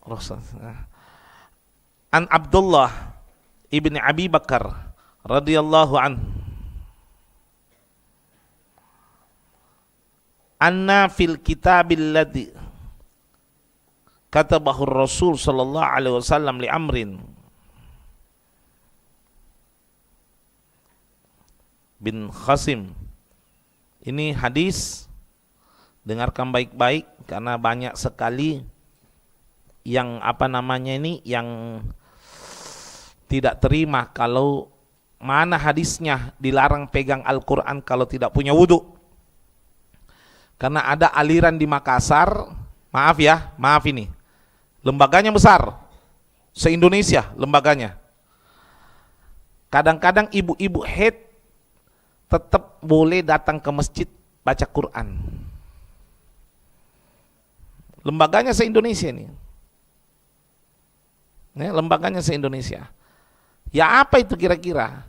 Rasul. An Abdullah ibni Abi Bakar radhiyallahu an anna fil kitabil ladzi katabahu Rasul sallallahu alaihi wasallam li Amrin bin Khasim. Ini hadis, dengarkan baik-baik karena banyak sekali yang yang tidak terima kalau mana hadisnya dilarang pegang Al-Quran kalau tidak punya wudhu. Karena ada aliran di Makassar, maaf ini, lembaganya besar, se-Indonesia lembaganya. Kadang-kadang ibu-ibu haid tetap boleh datang ke masjid baca Quran. Lembaganya se-Indonesia ini. Lembaganya se-Indonesia. Ya apa itu kira-kira?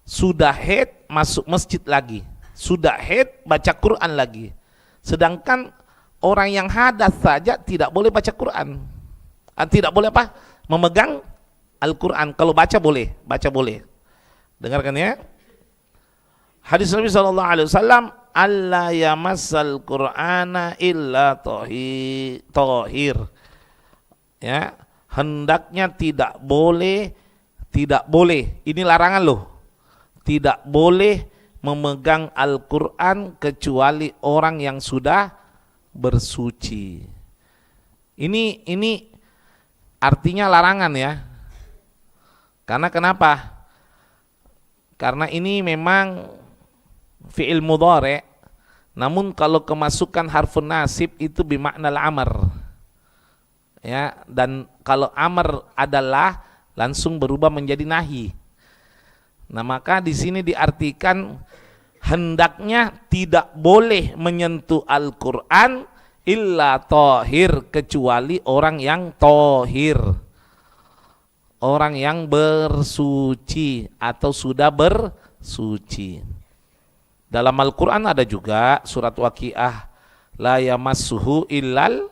Sudah haid masuk masjid lagi, sudah haid baca Quran lagi. Sedangkan orang yang hadas saja tidak boleh baca Quran. Tidak boleh apa? Memegang Al-Quran. Kalau baca boleh, Dengarkan ya. Hadis Nabi sallallahu alaihi wasallam, alla yamassal Qur'ana illa tahir. Ya, hendaknya tidak boleh, ini larangan loh. Tidak boleh memegang Al-Qur'an kecuali orang yang sudah bersuci. Ini artinya larangan ya. Karena kenapa? Karena ini memang fi'il mudhari', namun kalau kemasukan harfun nasib itu bimakna al-amr. Ya, dan kalau amr adalah langsung berubah menjadi nahi. Nah, maka di sini diartikan hendaknya tidak boleh menyentuh Al-Qur'an illa tahir, kecuali orang yang tahir. Orang yang bersuci atau sudah bersuci. Dalam Al-Quran ada juga surat Waqiah, la yamassuhu illal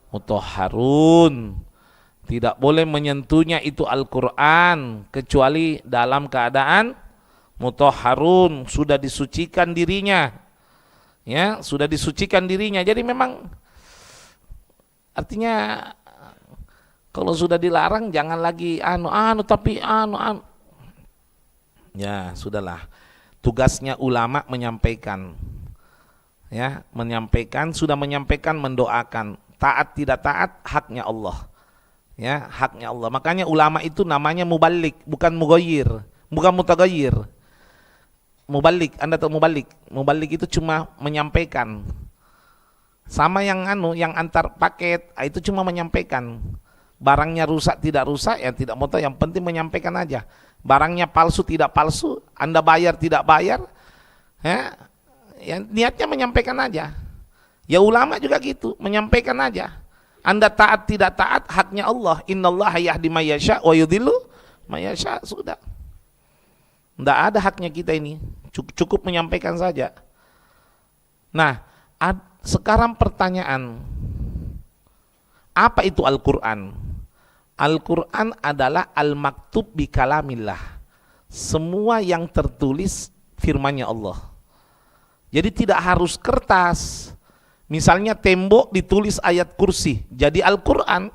mutahharun. Tidak boleh menyentuhnya itu Al-Quran kecuali dalam keadaan mutahharun, sudah disucikan dirinya. Ya, sudah disucikan dirinya. Jadi memang artinya kalau sudah dilarang jangan lagi tapi ya, sudahlah. Tugasnya ulama menyampaikan, ya, sudah menyampaikan, mendoakan. Taat tidak taat haknya Allah, ya, haknya Allah. Makanya ulama itu namanya mubalik, bukan mughayyir, bukan mutaghayyir. Mubalik, Anda tahu mubalik? Mubalik itu cuma menyampaikan. Sama yang antar paket, itu cuma menyampaikan. Barangnya rusak tidak rusak, ya tidak mau tahu, yang penting menyampaikan aja. Barangnya palsu tidak palsu, Anda bayar tidak bayar, ya niatnya menyampaikan aja. Ya ulama juga gitu, menyampaikan aja. Anda taat tidak taat haknya Allah. Innallaha yahdi may yasha wa yudhillu may yasha. Sudah. Tidak ada haknya kita ini, cukup menyampaikan saja. Nah, sekarang pertanyaan, apa itu Al-Quran? Al-Quran adalah al-maktub bi kalamillah. Semua yang tertulis firman-Nya Allah. Jadi tidak harus kertas. Misalnya tembok ditulis ayat kursi, jadi Al-Quran.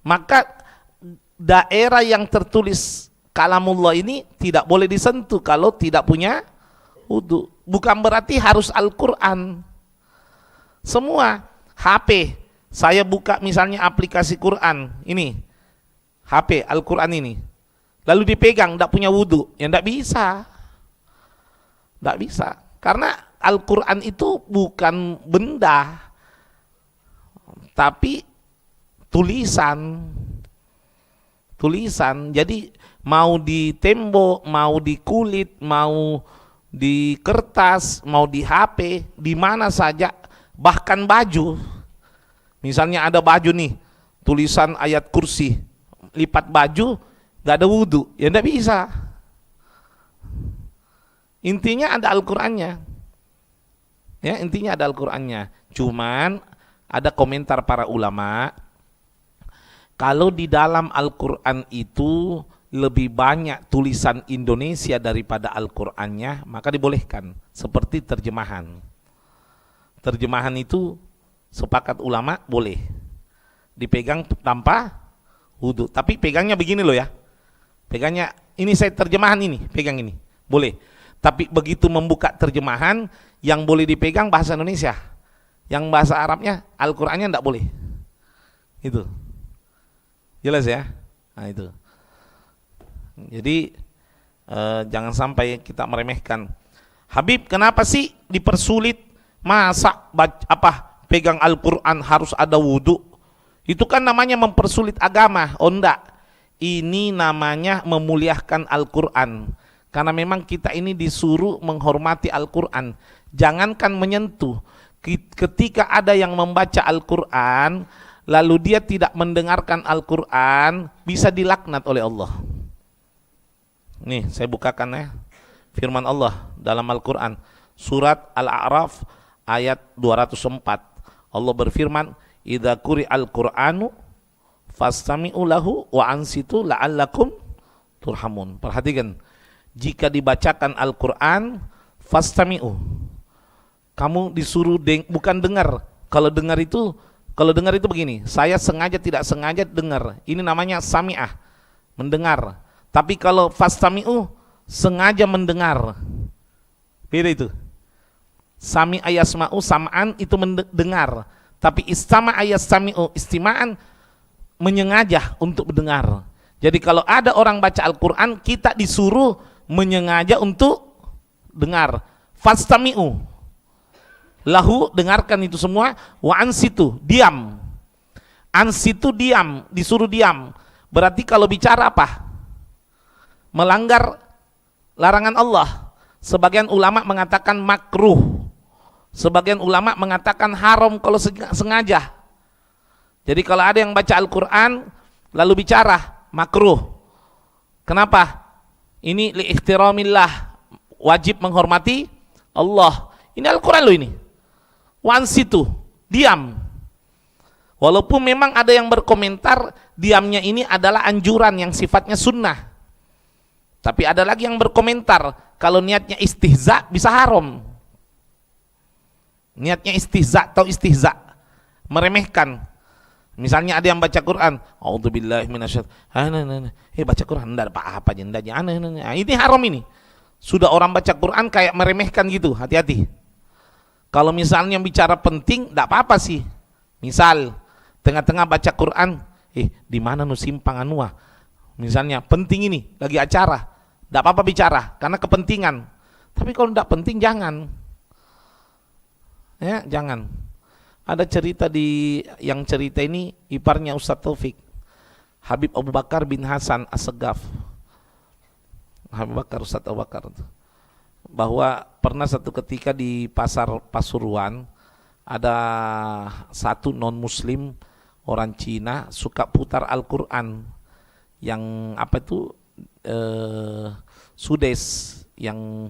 Maka daerah yang tertulis kalamullah ini tidak boleh disentuh kalau tidak punya wudu. Bukan berarti harus Al-Quran. Semua HP, saya buka misalnya aplikasi Quran, ini HP Al-Quran ini, lalu dipegang, tidak punya wudu, ya tidak bisa. Tidak bisa, karena Al-Quran itu bukan benda, tapi tulisan. Jadi mau di tembok, mau di kulit, mau di kertas, mau di HP, di mana saja, bahkan baju. Misalnya ada baju nih, tulisan ayat kursi, lipat baju, gak ada wudu, ya tidak bisa. Intinya ada Al-Qurannya, ya, Cuman ada komentar para ulama, Kalau di dalam Al-Quran itu lebih banyak tulisan Indonesia daripada Al-Qurannya, maka dibolehkan. Seperti terjemahan. Terjemahan itu sepakat ulama boleh. Dipegang tanpa wudu. Tapi pegangnya begini loh ya. Pegangnya, ini saya terjemahan ini, pegang ini. Boleh. Tapi begitu membuka terjemahan, yang boleh dipegang bahasa Indonesia. Yang bahasa Arabnya, Al-Qurannya enggak boleh. Itu. Jelas ya? Nah itu. Jadi jangan sampai kita meremehkan. Habib, kenapa sih dipersulit? Masa pegang Al-Quran harus ada wudu? Itu kan namanya mempersulit agama. Oh enggak. Ini namanya memuliakan Al-Quran. Karena memang kita ini disuruh menghormati Al-Quran. Jangankan menyentuh. Ketika ada yang membaca Al-Quran lalu dia tidak mendengarkan Al-Quran, bisa dilaknat oleh Allah. Nih, saya bukakan ya. Firman Allah dalam Al-Quran. Surat Al-A'raf ayat 204. Allah berfirman, "Idza quri'al Qur'anu fastami'u lahu wa ansitu la'allakum turhamun." Perhatikan. Jika dibacakan Al-Quran, fastami'u. Kamu disuruh bukan dengar. Kalau dengar itu begini, saya sengaja tidak sengaja dengar. Ini namanya sami'ah, mendengar. Tapi kalau fastami'u, sengaja mendengar. Beda itu. Sami'a yasma'u, sam'an itu mendengar. Tapi istama yastami'u, istima'an menyengaja untuk mendengar. Jadi kalau ada orang baca Al-Quran, kita disuruh menyengaja untuk dengar. Fastami'u. Lahu, dengarkan itu semua. Wa ansitu, diam. Ansitu, diam, disuruh diam. Berarti kalau bicara apa? Melanggar larangan Allah. Sebagian ulama mengatakan makruh. Sebagian ulama mengatakan haram kalau sengaja. Jadi kalau ada yang baca Al-Quran lalu bicara, makruh. Kenapa? Ini li'ihtiramillah, wajib menghormati Allah. Ini Al-Quran loh ini. Wansitu, diam. Walaupun memang ada yang berkomentar diamnya ini adalah anjuran yang sifatnya sunnah. Tapi ada lagi yang berkomentar kalau niatnya istihza bisa haram. Niatnya istihza atau istihza, meremehkan. Misalnya ada yang baca Quran, a'udzubillahi minasyaitonir baca Quran enggak apa-apa aja. Ini haram ini. Sudah orang baca Quran kayak meremehkan gitu, hati-hati. Kalau misalnya bicara penting, enggak apa-apa sih. Misal tengah-tengah baca Quran, di mana nu simpang anua? Misalnya penting ini, lagi acara, enggak apa-apa bicara karena kepentingan. Tapi kalau enggak penting jangan. Ya, jangan. Ada cerita yang cerita ini iparnya Ustadz Taufik, Habib Abu Bakar bin Hasan As-Segaf. Ustadz Abu Bakar, bahwa pernah satu ketika di pasar Pasuruan ada satu non muslim orang Cina suka putar Al-Quran yang Sudes, yang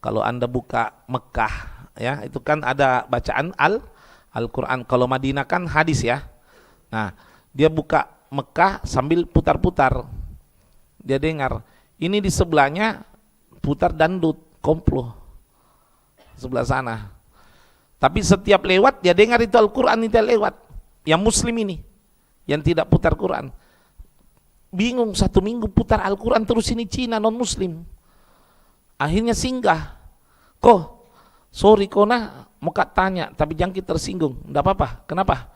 kalau Anda buka Mekah ya itu kan ada bacaan Al-Quran. Kalau Madinah kan hadis ya. Nah, dia buka Mekah sambil putar-putar. Dia dengar. Ini di sebelahnya putar dangdut, komplo. Sebelah sana. Tapi setiap lewat dia dengar itu Al-Quran itu lewat. Yang muslim ini, yang tidak putar Quran. Bingung, 1 minggu putar Al-Quran terus ini Cina non muslim. Akhirnya singgah. Sorry kona, mau tanya, tapi jangan kita tersinggung. Enggak apa-apa. Kenapa?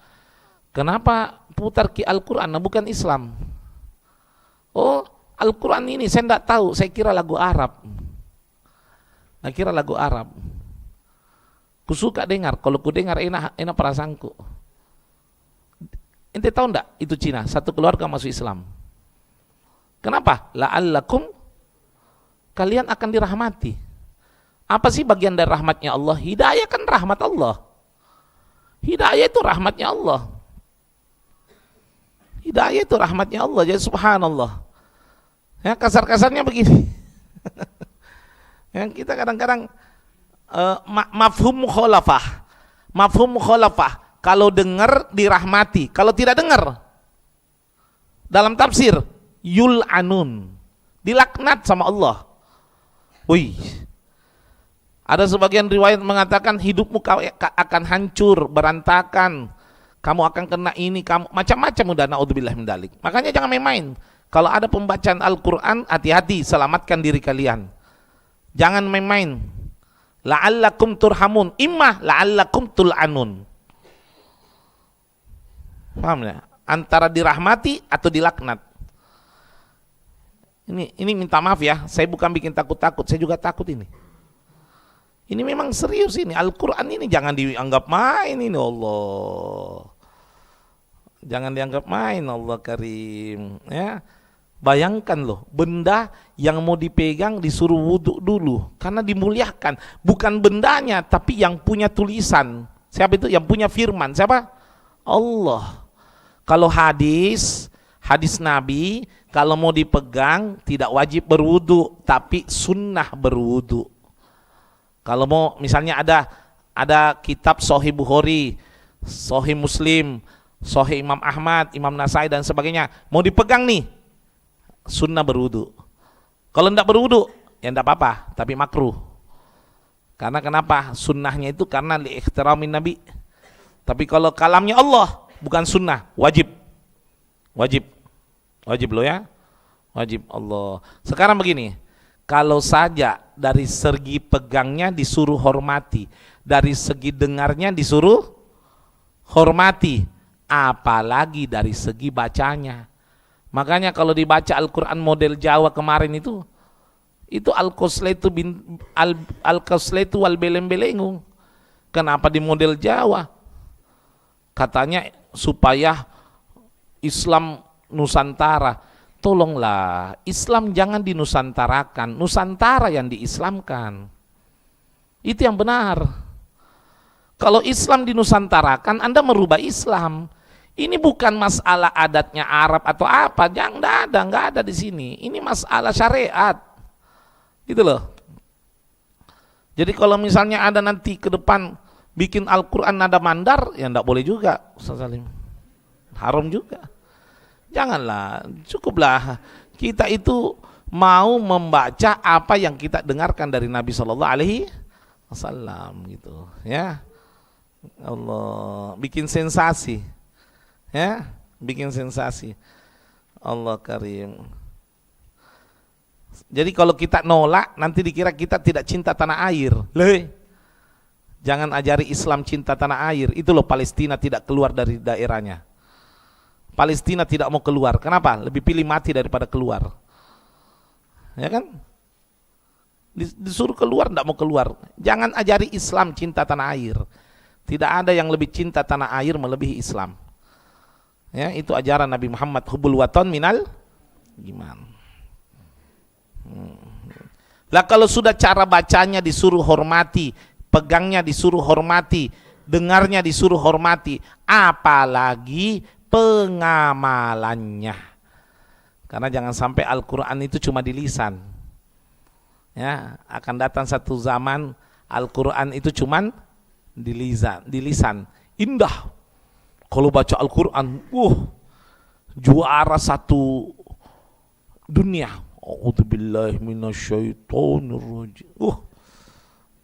Kenapa putar Al-Quran, bukan Islam? Oh, Al-Quran ini saya enggak tahu, saya kira lagu Arab. Ku suka dengar, kalau ku dengar enak perasaanku. Ente tahu enggak, itu Cina, satu keluarga masuk Islam. Kenapa? La'allakum, kalian akan dirahmati. Apa sih bagian dari rahmatnya Allah? Hidayah kan rahmat Allah. Hidayah itu rahmatnya Allah. Hidayah itu rahmatnya Allah. Jadi subhanallah. Ya, kasar-kasarnya begini. Yang kita kadang-kadang mafhum mukhalafah. Mafhum mukhalafah. Kalau dengar dirahmati, kalau tidak dengar Dalam tafsir, yul'anun, dilaknat sama Allah. Wih. Ada sebagian riwayat mengatakan hidupmu akan hancur, berantakan. Kamu akan kena ini, kamu macam-macam udah, naudzubillah min dzalik. Makanya jangan main-main. Kalau ada pembacaan Al-Qur'an, hati-hati, selamatkan diri kalian. Jangan main-main. La'allakum turhamun, imma la'allakum tul'anun. Paham ya? Antara dirahmati atau dilaknat. Ini minta maaf ya, saya bukan bikin takut-takut, saya juga takut ini. Ini memang serius ini, Al-Quran ini jangan dianggap main ini, Allah. Jangan dianggap main, Allah Karim. Ya. Bayangkan loh, benda yang mau dipegang disuruh wudhu dulu, karena dimuliakan. Bukan bendanya, tapi yang punya tulisan. Siapa itu? Yang punya firman, siapa? Allah. Kalau hadis Nabi, kalau mau dipegang tidak wajib berwudhu, tapi sunnah berwudhu. Kalau mau misalnya ada kitab Sahih Bukhari, Sahih Muslim, Sahih Imam Ahmad, Imam Nasai dan sebagainya, mau dipegang nih, sunnah berwudhu. Kalau tidak berwudhu, ya tidak apa-apa, tapi makruh. Karena kenapa? Sunnahnya itu karena liihtiramin Nabi. Tapi kalau kalamnya Allah, bukan sunnah, wajib. Wajib loh ya, wajib Allah. Sekarang begini, kalau saja dari segi pegangnya disuruh hormati, dari segi dengarnya disuruh hormati, apalagi dari segi bacanya. Makanya kalau dibaca Al-Quran model Jawa kemarin itu al-qasletu wal beleng-belengung. Kenapa di model Jawa? Katanya supaya Islam Nusantara. Tolonglah, Islam jangan dinusantarakan, Nusantara yang diislamkan. Itu yang benar. Kalau Islam dinusantarakan, Anda merubah Islam. Ini bukan masalah adatnya Arab atau apa, jangan, nggak ada di sini. Ini masalah syariat. Gitu loh. Jadi kalau misalnya ada nanti ke depan bikin Al-Quran nada mandar, ya enggak boleh juga, Ustaz Salim. Haram juga. Janganlah, cukuplah kita itu mau membaca apa yang kita dengarkan dari Nabi Shallallahu Alaihi Wasallam gitu, ya. Allah bikin sensasi, ya, bikin sensasi. Allah Karim. Jadi kalau kita nolak, nanti dikira kita tidak cinta tanah air. Jangan ajari Islam cinta tanah air. Itu loh Palestina tidak keluar dari daerahnya. Palestina tidak mau keluar. Kenapa? Lebih pilih mati daripada keluar. Ya kan? Disuruh keluar, tidak mau keluar. Jangan ajari Islam cinta tanah air. Tidak ada yang lebih cinta tanah air melebihi Islam. Ya, itu ajaran Nabi Muhammad, hubbul watan minal iman. Lah kalau sudah cara bacanya disuruh hormati, pegangnya disuruh hormati, dengarnya disuruh hormati, apalagi pengamalannya. Karena jangan sampai Al-Quran itu cuma di lisan. Ya, akan datang satu zaman Al-Quran itu cuma di lisan. Indah. Kalau baca Al-Quran, juara satu dunia. A'udzubillahi minasyaitonirrajim.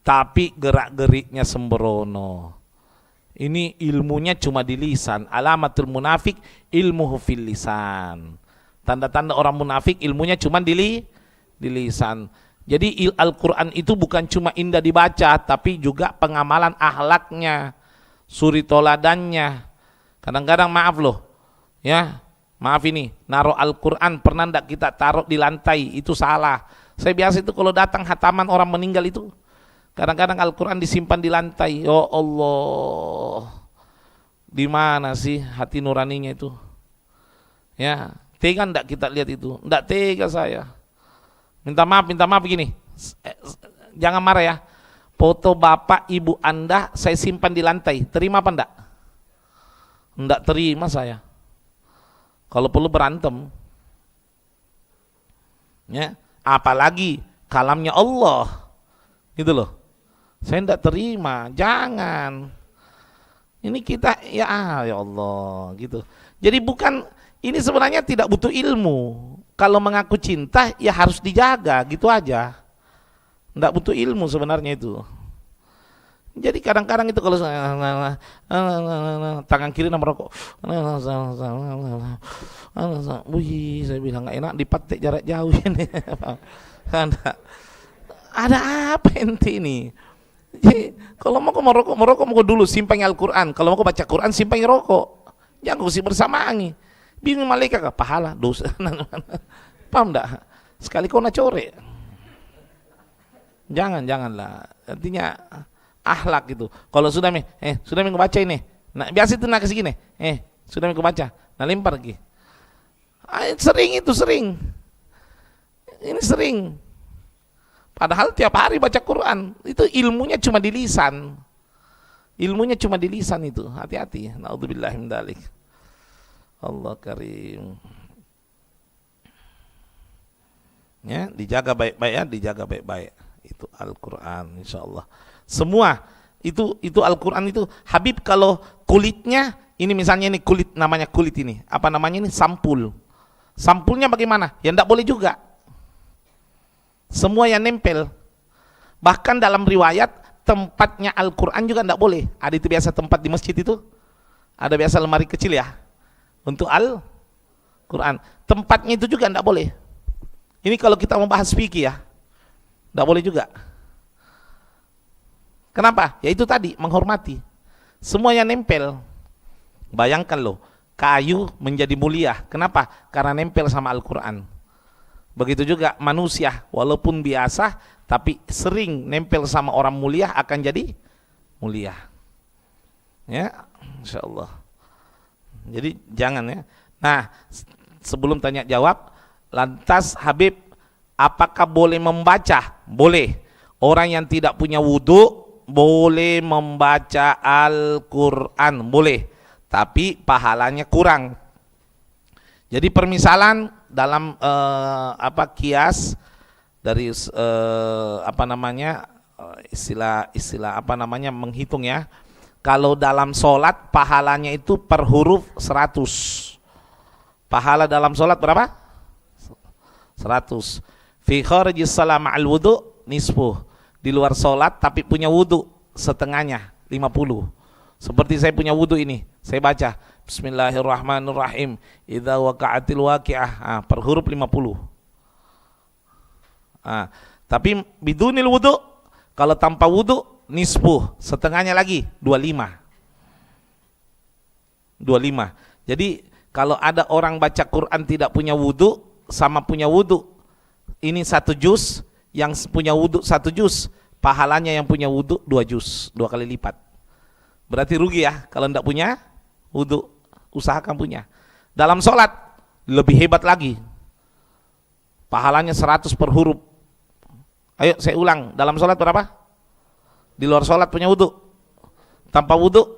Tapi gerak-geriknya sembrono. Ini ilmunya cuma di lisan. Alamatul munafik ilmuhu fil lisan. Tanda-tanda orang munafik ilmunya cuma di lisan. Jadi Al-Quran itu bukan cuma indah dibaca, tapi juga pengamalan akhlaknya, suri toladannya. Kadang-kadang maaf loh, ya, maaf ini, naruh Al-Quran pernah enggak kita taruh di lantai, itu salah. Saya biasa itu kalau datang hataman orang meninggal itu, kadang-kadang Al-Quran disimpan di lantai. Ya Allah, di mana sih hati nuraninya itu? Ya, tega enggak kita lihat itu? Enggak tega saya. Minta maaf begini. Jangan marah ya. Foto bapak ibu Anda saya simpan di lantai. Terima apa enggak? Enggak terima saya. Kalau perlu berantem. Ya, apalagi kalamnya Allah. Gitu loh. Saya enggak terima, jangan. Ini kita ya Allah gitu. Jadi bukan ini sebenarnya tidak butuh ilmu. Kalau mengaku cinta ya harus dijaga, gitu aja. Tidak butuh ilmu sebenarnya itu. Jadi kadang-kadang itu kalau tangan kiri merokok, wih, saya bilang nggak enak dipatek jarak jauh ini. Ada apa ente ini? Jadi, kalau mau merokok mau dulu simpangi Al-Quran. Kalau mau baca Quran simpangi rokok. Jangan kau bersamaan. Bingung malaikat ke pahala dosa. Paham enggak? Sekali kau nak core. Janganlah. Artinya akhlak gitu. Kalau sudah sudah minggu baca ini. Nah, biasa itu nak kasih gini. Sudah minggu baca. Nah, lempar lagi. Sering. Ini sering. Padahal tiap hari baca Quran. Itu ilmunya cuma di lisan. Itu. Hati-hati. Naudzubillah min dzalik. Allah karim. Ya, dijaga baik-baik ya, dijaga baik-baik. Itu Al-Qur'an insyaallah. Semua itu Al-Qur'an itu. Habib kalau kulitnya ini misalnya ini kulit, namanya kulit ini. Apa namanya ini? Sampul. Sampulnya bagaimana? Ya enggak boleh juga. Semua yang nempel. Bahkan dalam riwayat tempatnya Al-Quran juga tidak boleh. Ada itu biasa tempat di masjid itu. Ada biasa lemari kecil ya. Untuk Al-Quran. Tempatnya itu juga tidak boleh. Ini kalau kita membahas fikih ya. Tidak boleh juga. Kenapa? Ya itu tadi, menghormati. Semua yang nempel. Bayangkan loh, kayu menjadi mulia. Kenapa? Karena nempel sama Al-Quran. Begitu juga manusia, walaupun biasa, tapi sering nempel sama orang mulia akan jadi mulia. Ya, insyaallah. Jadi jangan ya. Nah, sebelum tanya jawab, lantas Habib, apakah boleh membaca? Boleh. Orang yang tidak punya wudu boleh membaca Al-Quran, boleh. Tapi pahalanya kurang. Jadi permisalan dalam kias dari istilah apa namanya menghitung ya. Kalau dalam sholat pahalanya itu per huruf 100. Pahala dalam sholat berapa? 100. Fi kharijis shalah ma'al wudu nisfuh. Di luar sholat tapi punya wudu setengahnya 50. Seperti saya punya wudu ini, saya baca Bismillahirrahmanirrahim. Idza waqa'atil waqi'ah. Per huruf 50. Tapi bidunil wudu, kalau tanpa wudu nisfuh, setengahnya lagi 25. Jadi kalau ada orang baca Quran tidak punya wudu sama punya wudu, ini 1 juz, yang punya wudu 1 juz, pahalanya yang punya wudu 2 juz, 2 kali lipat. Berarti rugi ya kalau tidak punya wudu. Usahakan punya. Dalam sholat lebih hebat lagi, pahalanya 100 per huruf. Ayo saya ulang, dalam sholat berapa? Di luar sholat punya wudu, tanpa wudu.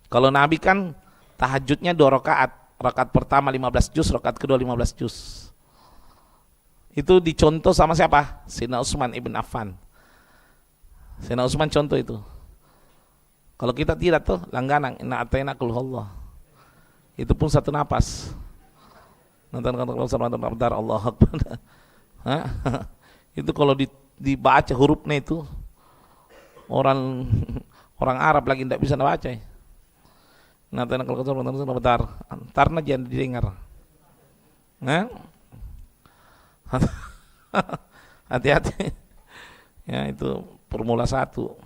Kalau Nabi kan tahajudnya 2 rakaat. Rakaat pertama 15 juz, rakaat kedua 15 juz. Itu dicontoh sama siapa? Sayyidina Utsman ibn Affan. Sayyidina Utsman contoh itu. Kalau kita tidak tuh langganan, inna atayna qul huwallah. Itu pun 1 napas. Nonton bentar Allah Akbar. Itu kalau dibaca hurufnya itu orang Arab lagi tidak bisa baca. Nah, kalau bentar, antar aja didengar. Nah, hati-hati. Ya itu formula 1.